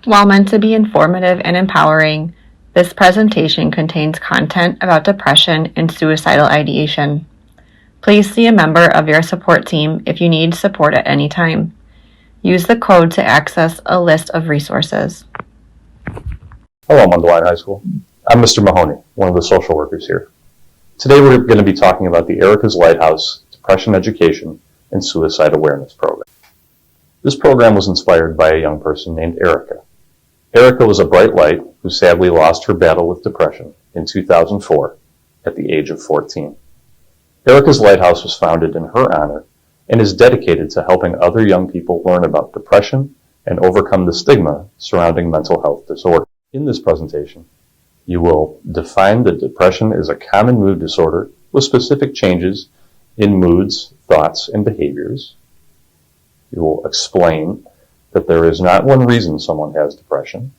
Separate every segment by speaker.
Speaker 1: While meant to be informative and empowering, this presentation contains content about depression and suicidal ideation. Please see a member of your support team if you need support at any time. Use the code to access a list of resources.
Speaker 2: Hello, Mundelein High School. I'm Mr. Mahoney, one of the social workers here. Today we're going to be talking about the Erika's Lighthouse Depression Education and Suicide Awareness Program. This program was inspired by a young person named Erika. Erika was a bright light who sadly lost her battle with depression in 2004 at the age of 14. Erika's Lighthouse was founded in her honor and is dedicated to helping other young people learn about depression and overcome the stigma surrounding mental health disorder. In this presentation, you will define that depression is a common mood disorder with specific changes in moods, thoughts, and behaviors. You will explain that there is not one reason someone has depression.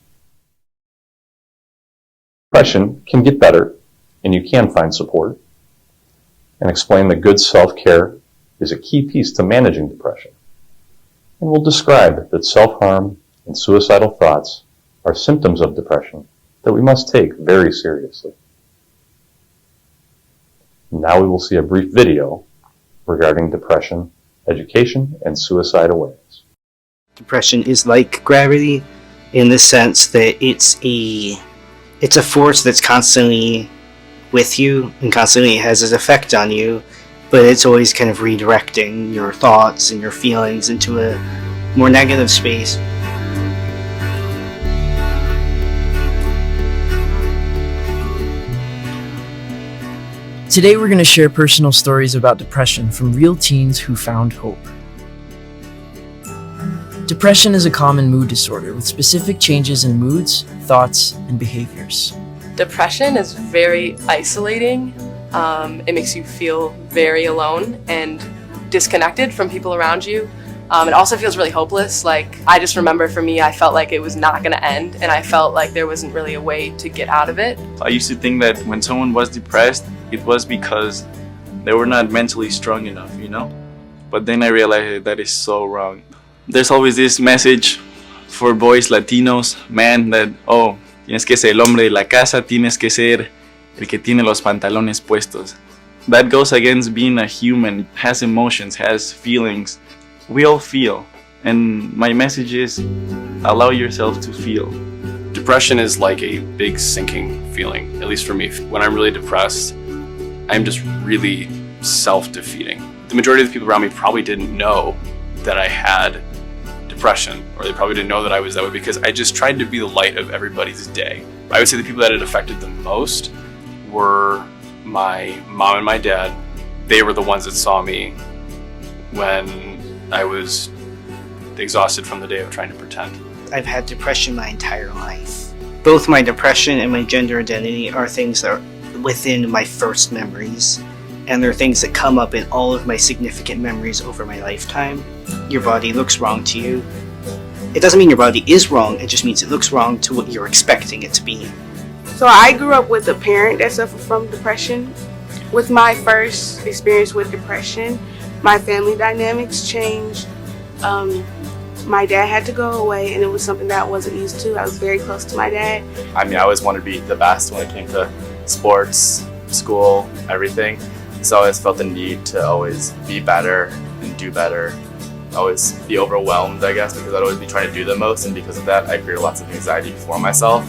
Speaker 2: Depression can get better, and you can find support. And explain that good self-care is a key piece to managing depression. And we'll describe that self-harm and suicidal thoughts are symptoms of depression that we must take very seriously. Now we will see a brief video regarding depression, education, and suicide awareness.
Speaker 3: Depression is like gravity in the sense that it's a force that's constantly with you and constantly has its effect on you, but it's always kind of redirecting your thoughts and your feelings into a more negative space.
Speaker 4: Today we're going to share personal stories about depression from real teens who found hope. Depression is a common mood disorder with specific changes in moods, thoughts, and behaviors.
Speaker 5: Depression is very isolating. It makes you feel very alone and disconnected from people around you. It also feels really hopeless. Like, I just remember for me, I felt like it was not going to end, and I felt like there wasn't really a way to get out of it.
Speaker 6: I used to think that when someone was depressed, it was because they were not mentally strong enough, you know? But then I realized that is so wrong. There's always this message for boys, Latinos, man, that, oh, tienes que ser el hombre de la casa, tienes que ser el que tiene los pantalones puestos. That goes against being a human, has emotions, has feelings. We all feel, and my message is, allow yourself to feel.
Speaker 7: Depression is like a big sinking feeling, at least for me. When I'm really depressed, I'm just really self-defeating. The majority of the people around me probably didn't know that I had depression, or they probably didn't know that I was that way, because I just tried to be the light of everybody's day. I would say the people that it affected the most were my mom and my dad. They were the ones that saw me when I was exhausted from the day of trying to pretend.
Speaker 3: I've had depression my entire life. Both my depression and my gender identity are things that are within my first memories, and they're things that come up in all of my significant memories over my lifetime. Your body looks wrong to you. It doesn't mean your body is wrong, it just means it looks wrong to what you're expecting it to be.
Speaker 8: So I grew up with a parent that suffered from depression. With my first experience with depression, my family dynamics changed. My dad had to go away, and it was something that I wasn't used to. I was very close to my dad.
Speaker 7: I mean, I always wanted to be the best when it came to sports, school, everything. So I always felt the need to always be better and do better. Always be overwhelmed, I guess, because I'd always be trying to do the most, and because of that, I created lots of anxiety for myself.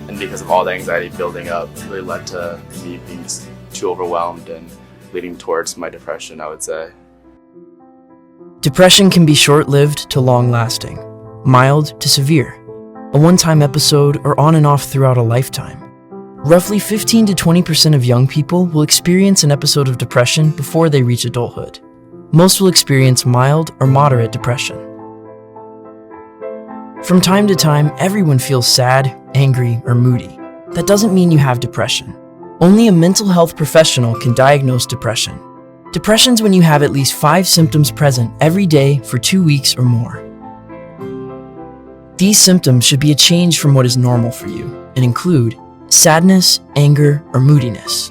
Speaker 7: And because of all the anxiety building up, it really led to me being too overwhelmed and leading towards my depression, I would say.
Speaker 4: Depression can be short-lived to long-lasting, mild to severe, a one-time episode, or on and off throughout a lifetime. Roughly 15 to 20% of young people will experience an episode of depression before they reach adulthood. Most will experience mild or moderate depression. From time to time, everyone feels sad, angry, or moody. That doesn't mean you have depression. Only a mental health professional can diagnose depression. Depression's when you have at least 5 symptoms present every day for 2 weeks or more. These symptoms should be a change from what is normal for you and include sadness, anger, or moodiness,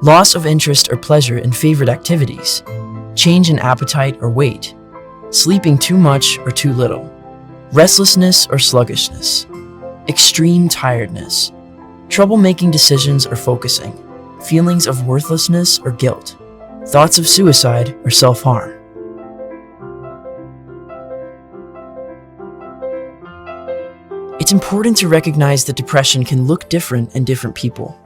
Speaker 4: loss of interest or pleasure in favorite activities, change in appetite or weight, sleeping too much or too little, restlessness or sluggishness, extreme tiredness, trouble making decisions or focusing, feelings of worthlessness or guilt, thoughts of suicide or self-harm. It's important to recognize that depression can look different in different people.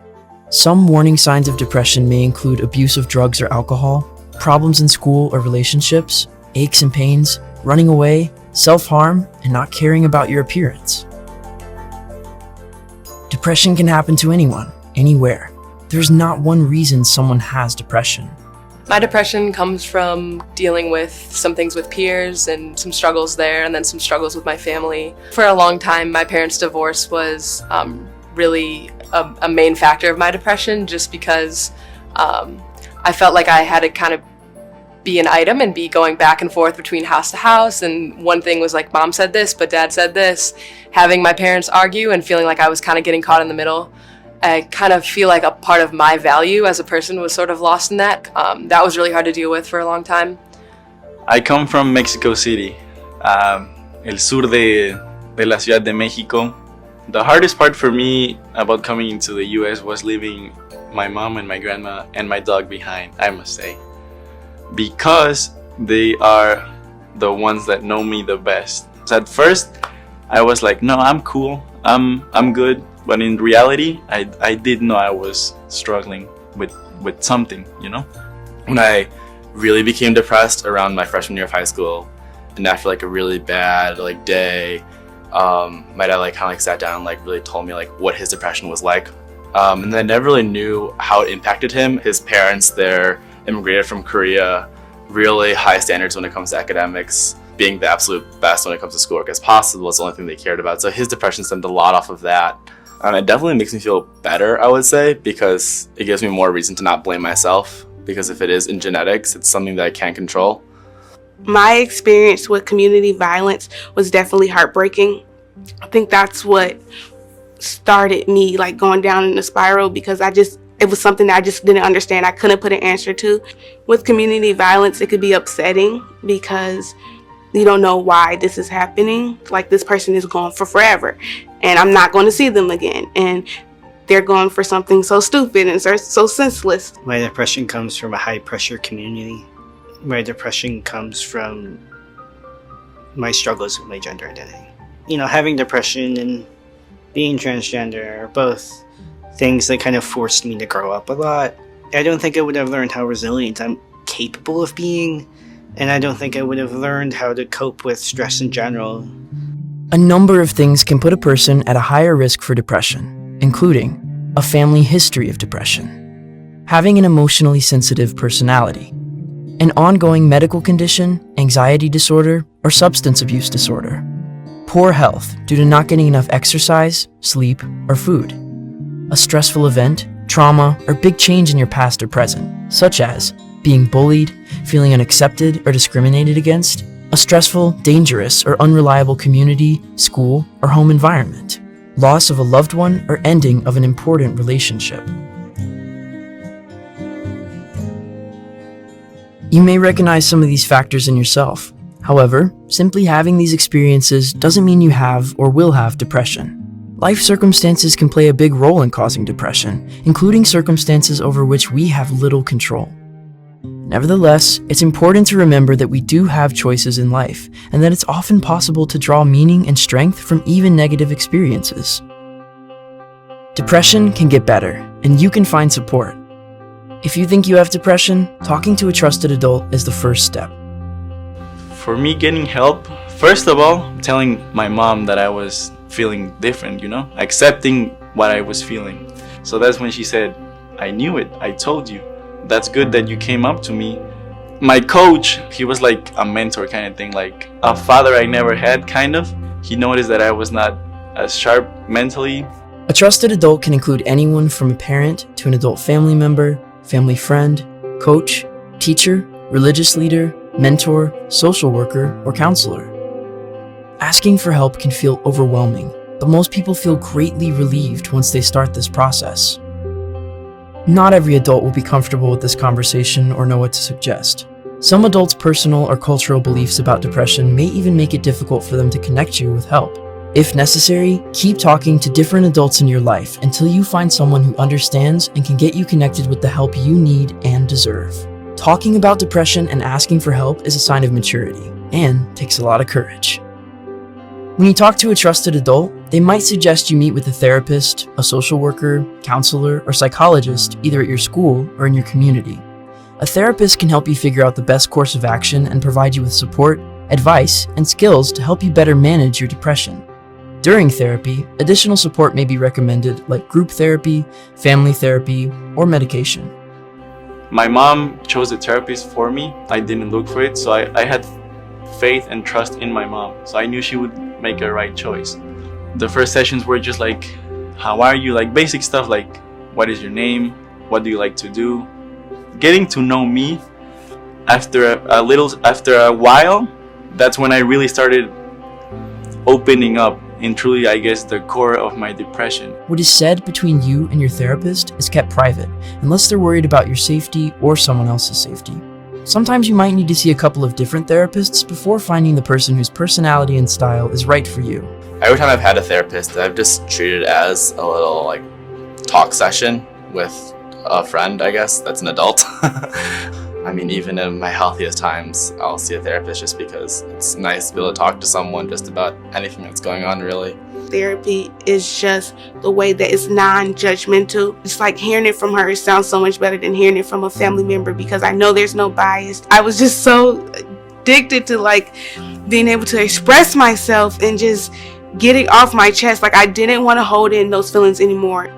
Speaker 4: Some warning signs of depression may include abuse of drugs or alcohol, problems in school or relationships, aches and pains, running away, self-harm, and not caring about your appearance. Depression can happen to anyone, anywhere. There's not one reason someone has depression.
Speaker 5: My depression comes from dealing with some things with peers and some struggles there, and then some struggles with my family. For a long time, my parents' divorce was really a main factor of my depression, just because I felt like I had to kind of be an item and be going back and forth between house to house, and one thing was like, mom said this, but dad said this. Having my parents argue and feeling like I was kind of getting caught in the middle, I kind of feel like a part of my value as a person was sort of lost in that. That was really hard to deal with for a long time.
Speaker 6: I come from Mexico City, el sur de la Ciudad de Mexico. The hardest part for me about coming into the US was leaving my mom and my grandma and my dog behind, I must say. Because they are the ones that know me the best. So at first, I was like, no, I'm cool, I'm good. But in reality, I did know I was struggling with something, you know?
Speaker 7: When I really became depressed around my freshman year of high school, and after like a really bad day, my dad kind of sat down and really told me what his depression was like. And then I never really knew how it impacted him. His parents, they're immigrated from Korea, really high standards when it comes to academics, being the absolute best when it comes to schoolwork as possible is the only thing they cared about. So his depression stemmed a lot off of that. It definitely makes me feel better, I would say, because it gives me more reason to not blame myself, because if it is in genetics, it's something that I can't control.
Speaker 8: My experience with community violence was definitely heartbreaking. I think that's what started me going down in the spiral, because it was something that I just didn't understand. I couldn't put an answer to. With community violence, it could be upsetting because you don't know why this is happening. Like, this person is gone for forever and I'm not going to see them again, and they're going for something so stupid and so senseless.
Speaker 3: My depression comes from a high pressure community. My depression comes from my struggles with my gender identity. You know, having depression and being transgender are both things that kind of forced me to grow up a lot. I don't think I would have learned how resilient I'm capable of being, and I don't think I would have learned how to cope with stress in general.
Speaker 4: A number of things can put a person at a higher risk for depression, including a family history of depression, having an emotionally sensitive personality, an ongoing medical condition, anxiety disorder, or substance abuse disorder, poor health due to not getting enough exercise, sleep, or food, a stressful event, trauma, or big change in your past or present, such as being bullied, feeling unaccepted or discriminated against, a stressful, dangerous, or unreliable community, school, or home environment, loss of a loved one, or ending of an important relationship. You may recognize some of these factors in yourself. However, simply having these experiences doesn't mean you have or will have depression. Life circumstances can play a big role in causing depression, including circumstances over which we have little control. Nevertheless, it's important to remember that we do have choices in life, and that it's often possible to draw meaning and strength from even negative experiences. Depression can get better, and you can find support. If you think you have depression, talking to a trusted adult is the first step.
Speaker 6: For me, getting help, first of all, telling my mom that I was feeling different, you know, accepting what I was feeling. So that's when she said, I knew it, I told you. That's good that you came up to me. My coach, he was like a mentor kind of thing, like a father I never had, kind of. He noticed that I was not as sharp mentally.
Speaker 4: A trusted adult can include anyone from a parent to an adult family member, family friend, coach, teacher, religious leader, mentor, social worker, or counselor. Asking for help can feel overwhelming, but most people feel greatly relieved once they start this process. Not every adult will be comfortable with this conversation or know what to suggest. Some adults' personal or cultural beliefs about depression may even make it difficult for them to connect you with help. If necessary, keep talking to different adults in your life until you find someone who understands and can get you connected with the help you need and deserve. Talking about depression and asking for help is a sign of maturity and takes a lot of courage. When you talk to a trusted adult, they might suggest you meet with a therapist, a social worker, counselor, or psychologist, either at your school or in your community. A therapist can help you figure out the best course of action and provide you with support, advice, and skills to help you better manage your depression. During therapy, additional support may be recommended, like group therapy, family therapy, or medication.
Speaker 6: My mom chose a therapist for me. I didn't look for it, so I had faith and trust in my mom. So I knew she would make a right choice. The first sessions were just like, how are you? Like basic stuff like, what is your name? What do you like to do? Getting to know me. After a while, that's when I really started opening up in truly, I guess, the core of my depression.
Speaker 4: What is said between you and your therapist is kept private, unless they're worried about your safety or someone else's safety. Sometimes you might need to see a couple of different therapists before finding the person whose personality and style is right for you.
Speaker 9: Every time I've had a therapist, I've just treated it as a little talk session with a friend, I guess, that's an adult. I mean, even in my healthiest times, I'll see a therapist just because it's nice to be able to talk to someone just about anything that's going on, really.
Speaker 8: Therapy is just the way that it's non-judgmental. It's like hearing it from her, it sounds so much better than hearing it from a family member because I know there's no bias. I was just so addicted to being able to express myself and just getting off my chest. I didn't want to hold in those feelings anymore.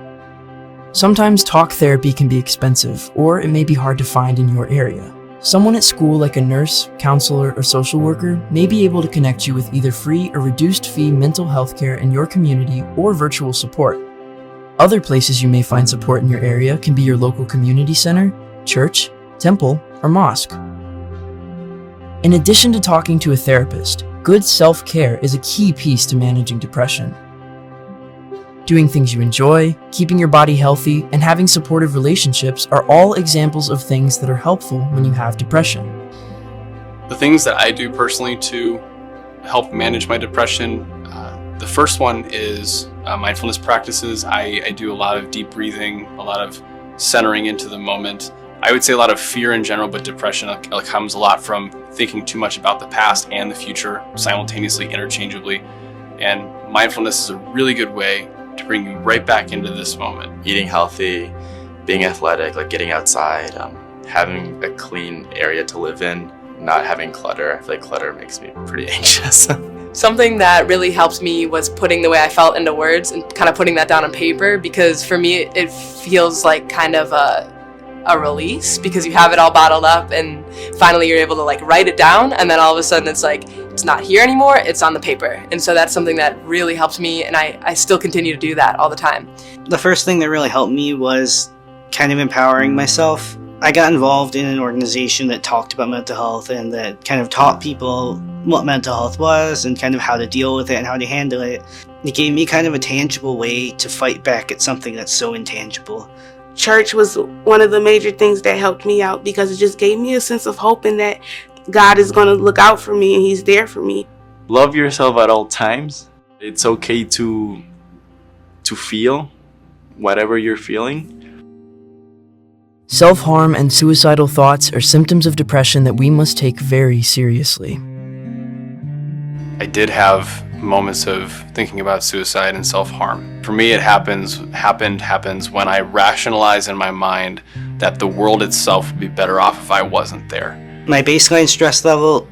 Speaker 4: Sometimes talk therapy can be expensive, or it may be hard to find in your area. Someone at school, like a nurse, counselor, or social worker, may be able to connect you with either free or reduced fee mental health care in your community or virtual support. Other places you may find support in your area can be your local community center, church, temple, or mosque. In addition to talking to a therapist, good self-care is a key piece to managing depression. Doing things you enjoy, keeping your body healthy, and having supportive relationships are all examples of things that are helpful when you have depression.
Speaker 7: The things that I do personally to help manage my depression, the first one is mindfulness practices. I do a lot of deep breathing, a lot of centering into the moment. I would say a lot of fear in general, but depression comes a lot from thinking too much about the past and the future simultaneously, interchangeably. And mindfulness is a really good way to bring you right back into this moment.
Speaker 9: Eating healthy, being athletic, getting outside, having a clean area to live in, not having clutter. I feel like clutter makes me pretty anxious.
Speaker 5: Something that really helped me was putting the way I felt into words and kind of putting that down on paper, because for me it feels like kind of a release, because you have it all bottled up and finally you're able to write it down, and then all of a sudden it's not here anymore, it's on the paper. And so that's something that really helped me, and I still continue to do that all the time.
Speaker 3: The first thing that really helped me was kind of empowering myself. I got involved in an organization that talked about mental health and that kind of taught people what mental health was and kind of how to deal with it and how to handle it. It gave me kind of a tangible way to fight back at something that's so intangible.
Speaker 8: Church was one of the major things that helped me out because it just gave me a sense of hope and that God is going to look out for me and He's there for me.
Speaker 6: Love yourself at all times. It's okay to feel whatever you're feeling.
Speaker 4: Self-harm and suicidal thoughts are symptoms of depression that we must take very seriously.
Speaker 7: I did have moments of thinking about suicide and self-harm. For me, it happens when I rationalize in my mind that the world itself would be better off if I wasn't there.
Speaker 3: My baseline stress level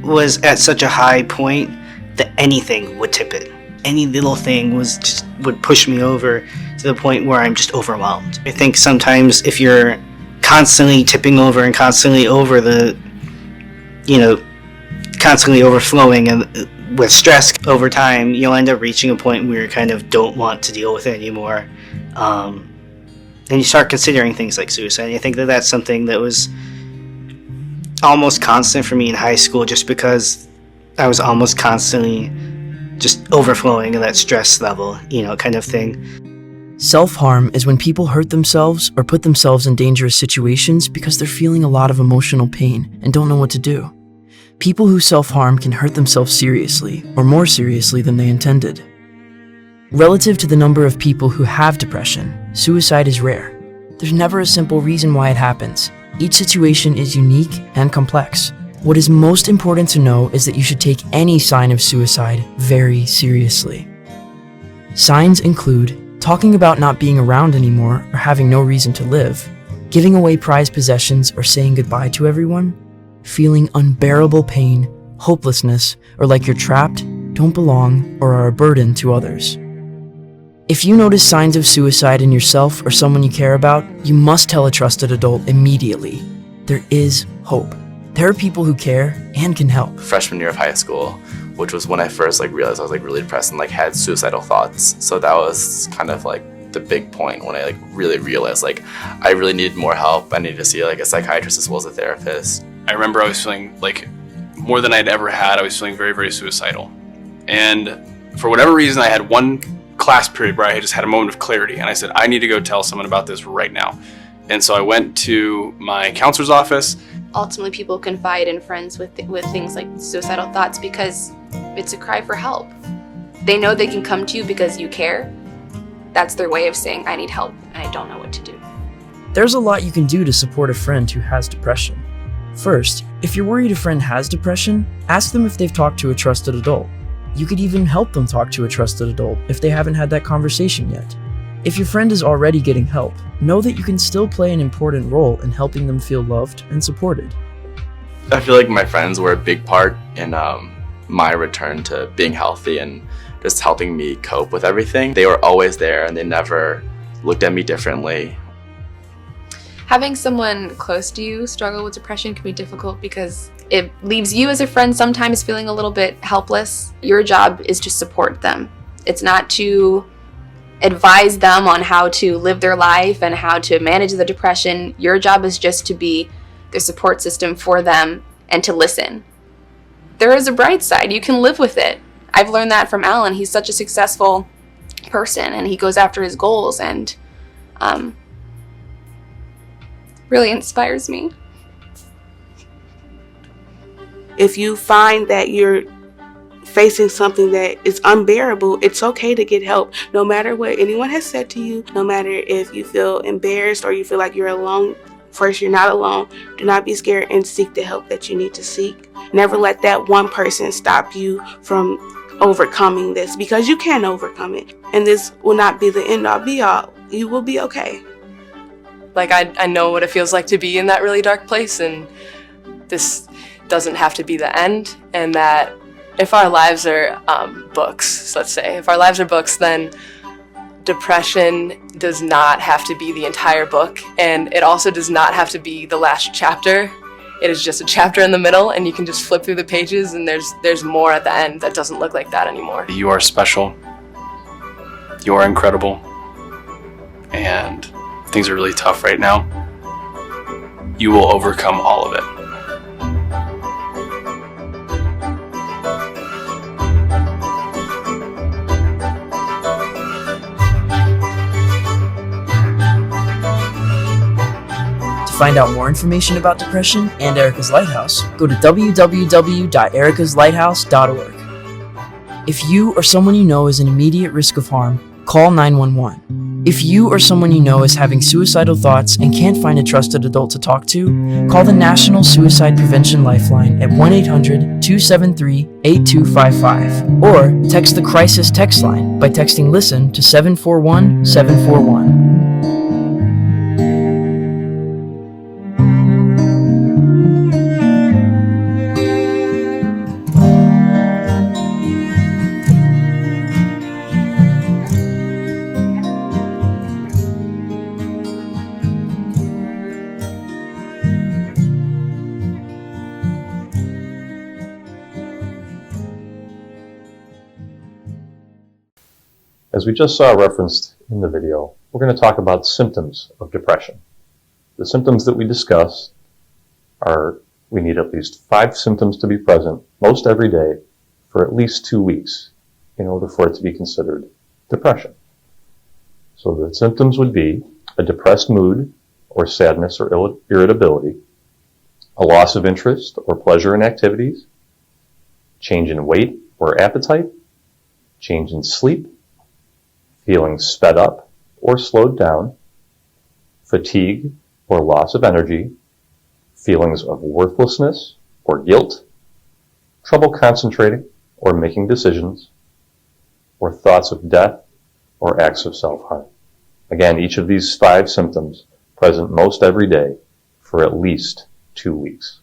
Speaker 3: was at such a high point that anything would tip it. Any little thing would push me over to the point where I'm just overwhelmed. I think sometimes if you're constantly tipping over and constantly over constantly overflowing and with stress over time, you'll end up reaching a point where you kind of don't want to deal with it anymore. And you start considering things like suicide. I think that that's something that was almost constant for me in high school, just because I was almost constantly just overflowing in that stress level, kind of thing.
Speaker 4: Self-harm is when people hurt themselves or put themselves in dangerous situations because they're feeling a lot of emotional pain and don't know what to do. People who self-harm can hurt themselves seriously or more seriously than they intended. Relative to the number of people who have depression, suicide is rare. There's never a simple reason why it happens. Each situation is unique and complex. What is most important to know is that you should take any sign of suicide very seriously. Signs include talking about not being around anymore or having no reason to live, giving away prized possessions or saying goodbye to everyone, feeling unbearable pain, hopelessness, or like you're trapped, don't belong, or are a burden to others. If you notice signs of suicide in yourself or someone you care about, you must tell a trusted adult immediately. There is hope. There are people who care and can help.
Speaker 9: Freshman year of high school, which was when I first realized I was really depressed and had suicidal thoughts. So that was kind of the big point when I really realized I really needed more help. I needed to see a psychiatrist as well as a therapist.
Speaker 7: I remember I was feeling more than I'd ever had. I was feeling very, very suicidal. And for whatever reason, I had one class period where I just had a moment of clarity, and I said, I need to go tell someone about this right now. And so I went to my counselor's office.
Speaker 10: Ultimately, people confide in friends with things like suicidal thoughts because it's a cry for help. They know they can come to you because you care. That's their way of saying, I need help and I don't know what to do.
Speaker 4: There's a lot you can do to support a friend who has depression. First, if you're worried a friend has depression, ask them if they've talked to a trusted adult. You could even help them talk to a trusted adult if they haven't had that conversation yet. If your friend is already getting help, know that you can still play an important role in helping them feel loved and supported.
Speaker 9: I feel like my friends were a big part in my return to being healthy and just helping me cope with everything. They were always there and they never looked at me differently.
Speaker 10: Having someone close to you struggle with depression can be difficult because it leaves you as a friend sometimes feeling a little bit helpless. Your job is to support them. It's not to advise them on how to live their life and how to manage the depression. Your job is just to be the support system for them and to listen. There is a bright side. You can live with it. I've learned that from Alan. He's such a successful person and he goes after his goals and really inspires me.
Speaker 8: If you find that you're facing something that is unbearable, it's okay to get help. No matter what anyone has said to you, no matter if you feel embarrassed or you feel like you're alone, first, you're not alone. Do not be scared and seek the help that you need to seek. Never let that one person stop you from overcoming this because you can overcome it. And this will not be the end all be all. You will be okay.
Speaker 5: I know what it feels like to be in that really dark place, and this doesn't have to be the end, and that if our lives are books, let's say, if our lives are books, then depression does not have to be the entire book, and it also does not have to be the last chapter. It is just a chapter in the middle, and you can just flip through the pages, and there's more at the end that doesn't look like that anymore.
Speaker 7: You are special. You are incredible. And things are really tough right now. You will overcome all of it.
Speaker 4: To find out more information about depression and Erika's Lighthouse, go to www.ericaslighthouse.org. If you or someone you know is in immediate risk of harm, call 911. If you or someone you know is having suicidal thoughts and can't find a trusted adult to talk to, call the National Suicide Prevention Lifeline at 1-800-273-8255 or text the Crisis Text Line by texting LISTEN to 741-741.
Speaker 2: As we just saw referenced in the video, we're going to talk about symptoms of depression. The symptoms that we discuss are we need at least 5 symptoms to be present most every day for at least 2 weeks in order for it to be considered depression. So the symptoms would be a depressed mood or sadness or irritability, a loss of interest or pleasure in activities, change in weight or appetite, change in sleep, feeling sped up or slowed down, fatigue or loss of energy, feelings of worthlessness or guilt, trouble concentrating or making decisions, or thoughts of death or acts of self-harm. Again, each of these 5 symptoms present most every day for at least 2 weeks.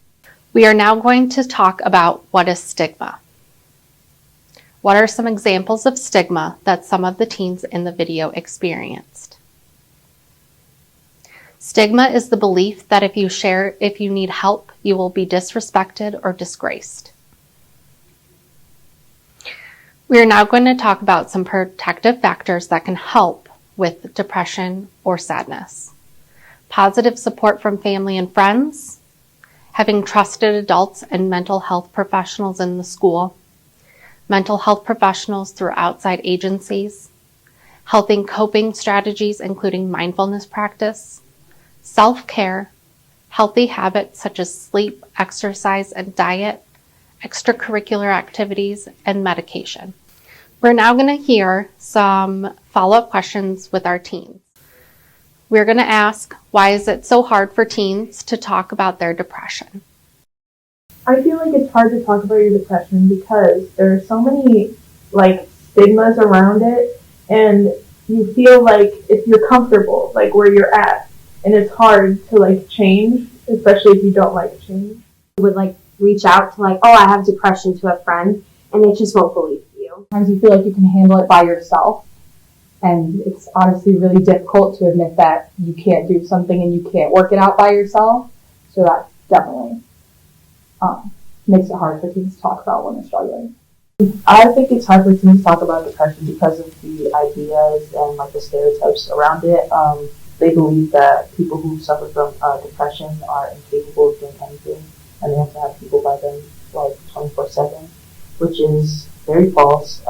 Speaker 11: We are now going to talk about what is stigma. What are some examples of stigma that some of the teens in the video experienced? Stigma is the belief that if you need help, you will be disrespected or disgraced. We are now going to talk about some protective factors that can help with depression or sadness. Positive support from family and friends, having trusted adults and mental health professionals in the school, mental health professionals through outside agencies, helping coping strategies including mindfulness practice, self-care, healthy habits such as sleep, exercise, and diet, extracurricular activities, and medication. We're now going to hear some follow-up questions with our teens. We're going to ask, why is it so hard for teens to talk about their depression?
Speaker 12: I feel like it's hard to talk about your depression because there are so many stigmas around it, and you feel like if you're comfortable where you're at, and it's hard to change, especially if you don't like change.
Speaker 13: Would reach out to oh, I have depression to a friend, and they just won't believe you.
Speaker 14: Sometimes you feel like you can handle it by yourself, and it's honestly really difficult to admit that you can't do something and you can't work it out by yourself. So that definitely makes it hard for teens to talk about when they're struggling.
Speaker 12: I think it's hard for teens to talk about depression because of the ideas and the stereotypes around it. They believe that people who suffer from depression are incapable of doing anything, and they have to have people by them 24/7, which is very false.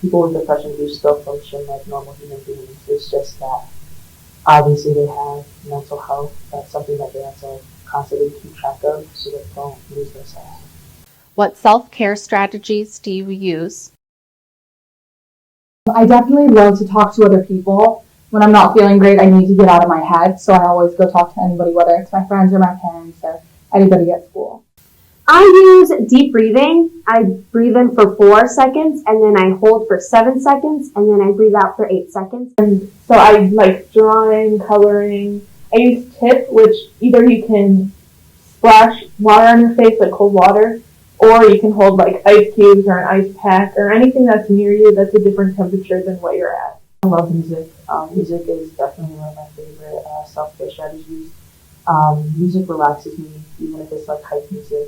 Speaker 12: People with depression do still function like normal human beings. It's just that obviously they have mental health. That's something that they have to constantly keep track of so they don't lose themselves.
Speaker 11: What self-care strategies do you use?
Speaker 14: I definitely love to talk to other people. When I'm not feeling great, I need to get out of my head, so I always go talk to anybody, whether it's my friends or my parents or anybody at school.
Speaker 13: I use deep breathing. I breathe in for 4 seconds, and then I hold for 7 seconds, and then I breathe out for 8 seconds.
Speaker 12: And so I like drawing, coloring. I use tip, which either you can splash water on your face, cold water, or you can hold ice cubes or an ice pack or anything that's near you that's a different temperature than what you're at. I love music. Music is definitely one of my favorite self-care strategies. Music relaxes me, even if it's hype music.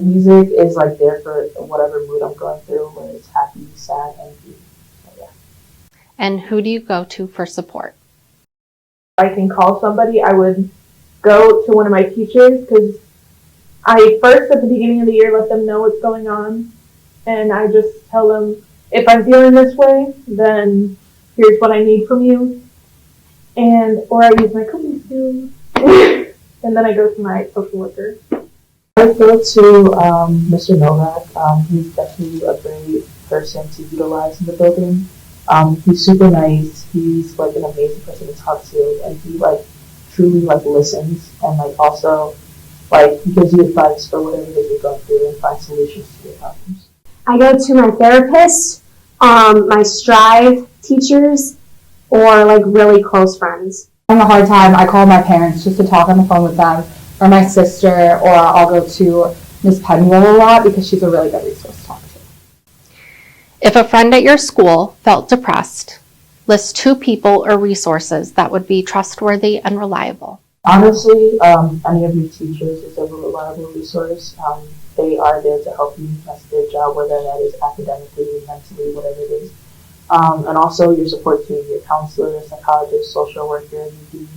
Speaker 12: Music is there for whatever mood I'm going through, whether it's happy, sad, angry. So, yeah.
Speaker 11: And who do you go to for support?
Speaker 12: I can call somebody. I would go to one of my teachers because I first at the beginning of the year let them know what's going on, and I just tell them, if I'm feeling this way, then here's what I need from you. Or I use my cooking skills. And then I go to my social worker. I go to Mr. Novak. He's definitely a great person to utilize in the building. He's super nice. He's an amazing person to talk to, and he truly listens and also he gives you advice for whatever it is you're going through and finds solutions to your problems.
Speaker 13: I go to my therapist, my Strive teachers, or really close friends.
Speaker 14: I'm having a hard time, I call my parents just to talk on the phone with them, or my sister, or I'll go to Miss Penwell a lot because she's a really good resource to talk to.
Speaker 11: If a friend at your school felt depressed, list 2 people or resources that would be trustworthy and reliable.
Speaker 12: Honestly, any of your teachers is a reliable resource. They are there to help you. That's their job, whether that is academically, mentally, whatever it is. And also your support team, your counselor, psychologist, social worker, UD,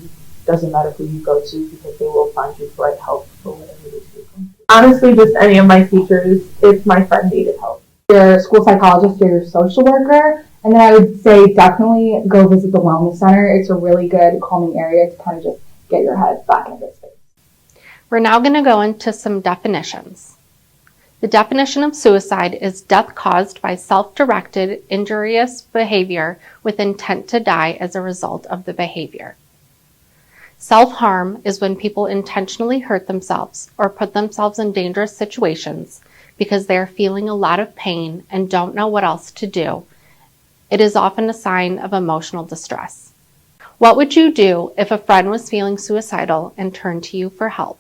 Speaker 12: doesn't matter who you go to because they will find you the right help for whatever it is you're going through. Honestly, just any of my teachers if my friend needed help.
Speaker 14: Your school psychologist or your social worker, And then I would say definitely go visit the wellness center. It's a really good calming area to kind of just get your head back in a good space.
Speaker 11: We're now going to go into some definitions. The definition of suicide is death caused by self-directed, injurious behavior with intent to die as a result of the behavior. Self-harm is when people intentionally hurt themselves or put themselves in dangerous situations because they are feeling a lot of pain and don't know what else to do. It is often a sign of emotional distress. What would you do if a friend was feeling suicidal and turned to you for help?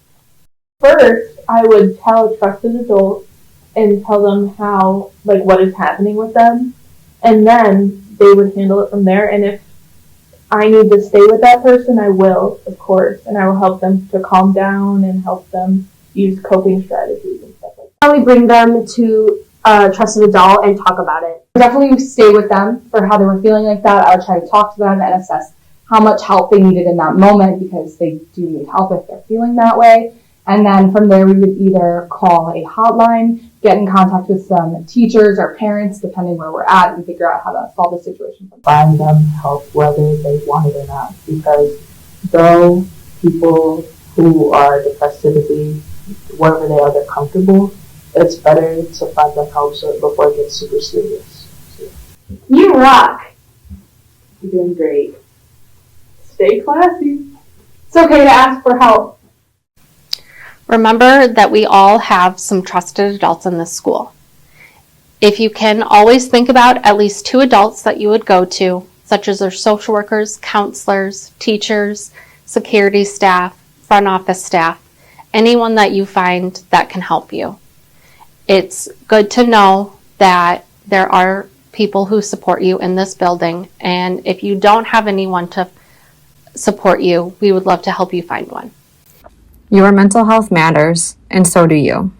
Speaker 12: First, I would tell a trusted adult and tell them how, what is happening with them, and then they would handle it from there. And if I need to stay with that person, I will, of course, and I will help them to calm down and help them use coping strategies and stuff like that.
Speaker 13: Probably bring them to a trusted adult and talk about it.
Speaker 14: Definitely stay with them for how they were feeling like that. I would try to talk to them and assess how much help they needed in that moment, because they do need help if they're feeling that way. And then from there, we would either call a hotline, get in contact with some teachers or parents, depending where we're at, and figure out how to solve the situation.
Speaker 15: Find them help whether they want it or not, because though people who are depressed typically, wherever they are, they're comfortable, it's better to find them help before it gets super serious. So.
Speaker 13: You rock!
Speaker 12: You're doing great. Stay classy.
Speaker 14: It's okay to ask for help.
Speaker 11: Remember that we all have some trusted adults in this school. If you can, always think about at least 2 adults that you would go to, such as their social workers, counselors, teachers, security staff, front office staff, anyone that you find that can help you. It's good to know that there are people who support you in this building, and if you don't have anyone to support you, we would love to help you find one.
Speaker 1: Your mental health matters, and so do you.